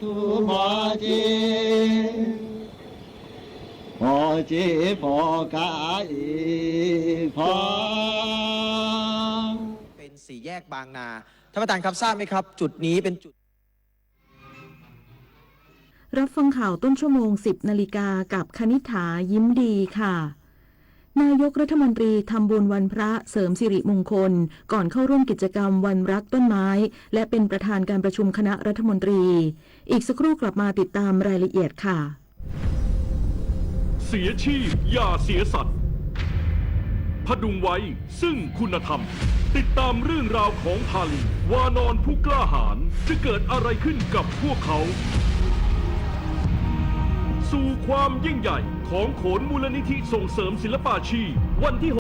ทูหมอจีพอจีพอกาอีพอเป็นสี่แยกบางนาท่านประธานครับทราบไหมครับจุดนี้เป็นจุดรับฟังข่าวต้นชั่วโมง 10 นาฬิกากับคณิษฐายิ้มดีค่ะนายกรัฐมนตรีทำบุญวันพระเสริมสิริมงคลก่อนเข้าร่วมกิจกรรมวันรักต้นไม้และเป็นประธานการประชุมคณะรัฐมนตรีอีกสักครู่กลับมาติดตามรายละเอียดค่ะเสียชีพอย่าเสียสัตว์พดุงไว้ซึ่งคุณธรรมติดตามเรื่องราวของพาลีวานอนผู้กล้าหาญจะเกิดอะไรขึ้นกับพวกเขาสู่ความยิ่งใหญ่ของโขนมูลนิธิส่งเสริมศิลปาชีพวันที่